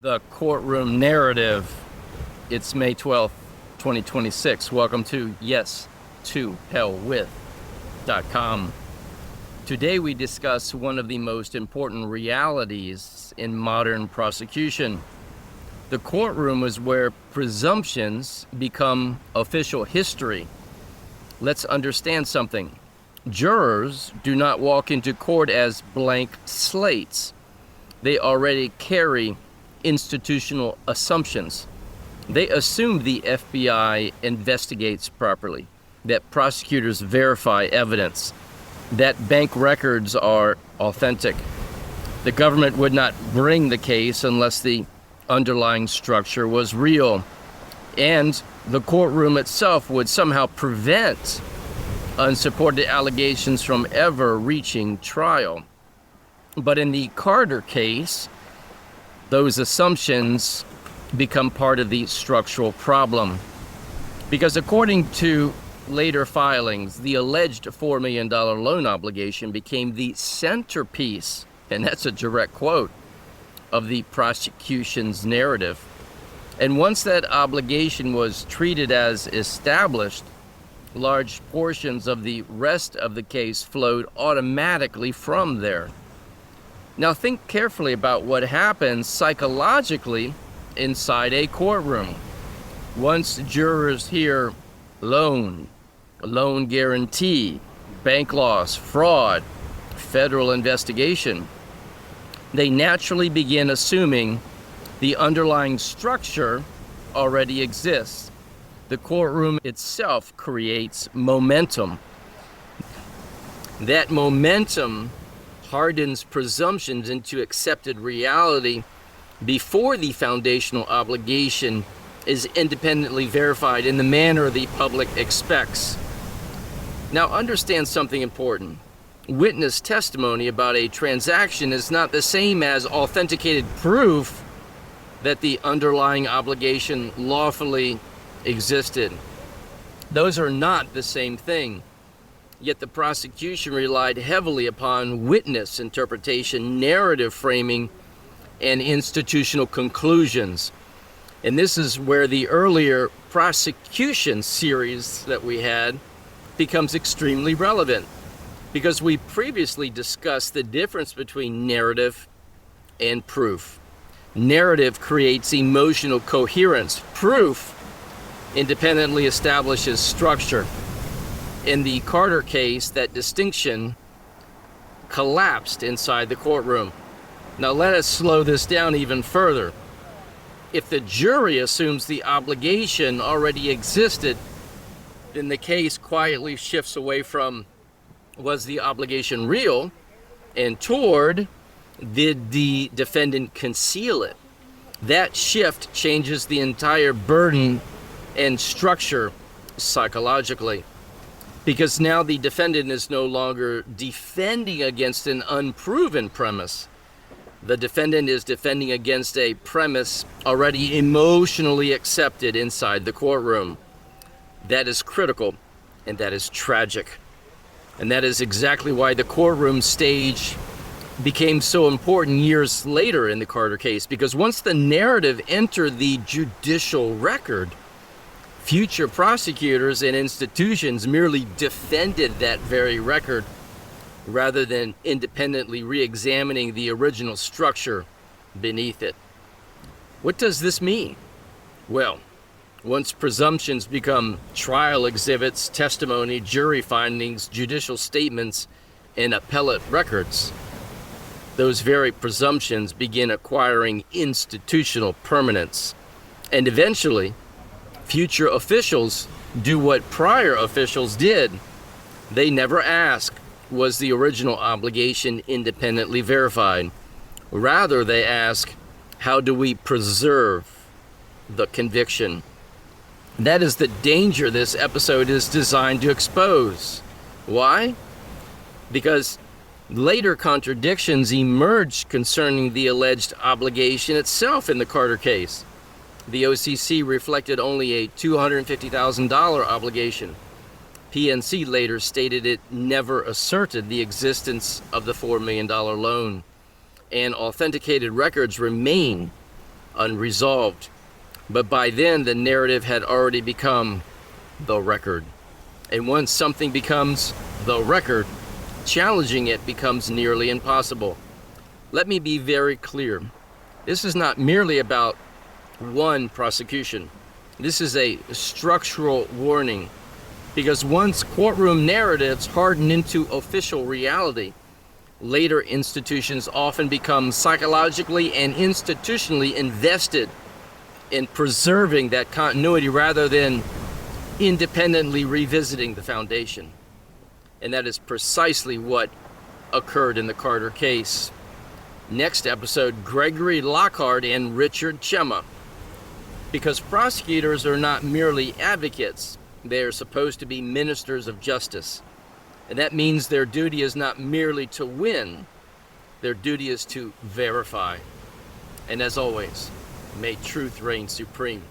The Courtroom Narrative. It's May 12th, 2026. Welcome to yes2hellwith.com. Today we discuss one of the most important realities in modern prosecution. The courtroom is where presumptions become official history. Let's understand something. Jurors do not walk into court as blank slates. They already carry institutional assumptions. They assume the FBI investigates properly, that prosecutors verify evidence, that bank records are authentic. The government would not bring the case unless the underlying structure was real, and the courtroom itself would somehow prevent unsupported allegations from ever reaching trial. But in the Carter case, those assumptions become part of the structural problem. Because according to later filings, the alleged $4 million loan obligation became the centerpiece, and that's a direct quote, of the prosecution's narrative. And once that obligation was treated as established, large portions of the rest of the case flowed automatically from there. Now think carefully about what happens psychologically inside a courtroom. Once jurors hear loan guarantee, bank loss, fraud, federal investigation, they naturally begin assuming the underlying structure already exists. The courtroom itself creates momentum. That momentum hardens presumptions into accepted reality before the foundational obligation is independently verified in the manner the public expects. Now understand something important. Witness testimony about a transaction is not the same as authenticated proof that the underlying obligation lawfully existed. Those are not the same thing. Yet the prosecution relied heavily upon witness interpretation, narrative framing, and institutional conclusions. And this is where the earlier prosecution series that we had becomes extremely relevant, because we previously discussed the difference between narrative and proof. Narrative creates emotional coherence. Proof independently establishes structure. In the Carter case, that distinction collapsed inside the courtroom. Now let us slow this down even further. If the jury assumes the obligation already existed, then the case quietly shifts away from, was the obligation real, and toward, did the defendant conceal it? That shift changes the entire burden and structure psychologically. Because now the defendant is no longer defending against an unproven premise. The defendant is defending against a premise already emotionally accepted inside the courtroom. That is critical, and that is tragic. And that is exactly why the courtroom stage became so important years later in the Carter case, because once the narrative entered the judicial record, future prosecutors and institutions merely defended that very record rather than independently re-examining the original structure beneath it. What does this mean? Well, once presumptions become trial exhibits, testimony, jury findings, judicial statements, and appellate records, those very presumptions begin acquiring institutional permanence. And eventually, future officials do what prior officials did. They never ask, was the original obligation independently verified? Rather, they ask, how do we preserve the conviction? That is the danger this episode is designed to expose. Why? Because later contradictions emerged concerning the alleged obligation itself in the Carter case. The OCC reflected only a $250,000 obligation. PNC later stated it never asserted the existence of the $4 million loan. And authenticated records remain unresolved. But by then, the narrative had already become the record. And once something becomes the record, challenging it becomes nearly impossible. Let me be very clear. This is not merely about one prosecution. This is a structural warning, because once courtroom narratives harden into official reality, later institutions often become psychologically and institutionally invested in preserving that continuity rather than independently revisiting the foundation. And that is precisely what occurred in the Carter case. Next episode, Gregory Lockhart and Richard Chema. Because prosecutors are not merely advocates, they are supposed to be ministers of justice. And that means their duty is not merely to win, their duty is to verify. And as always, may truth reign supreme.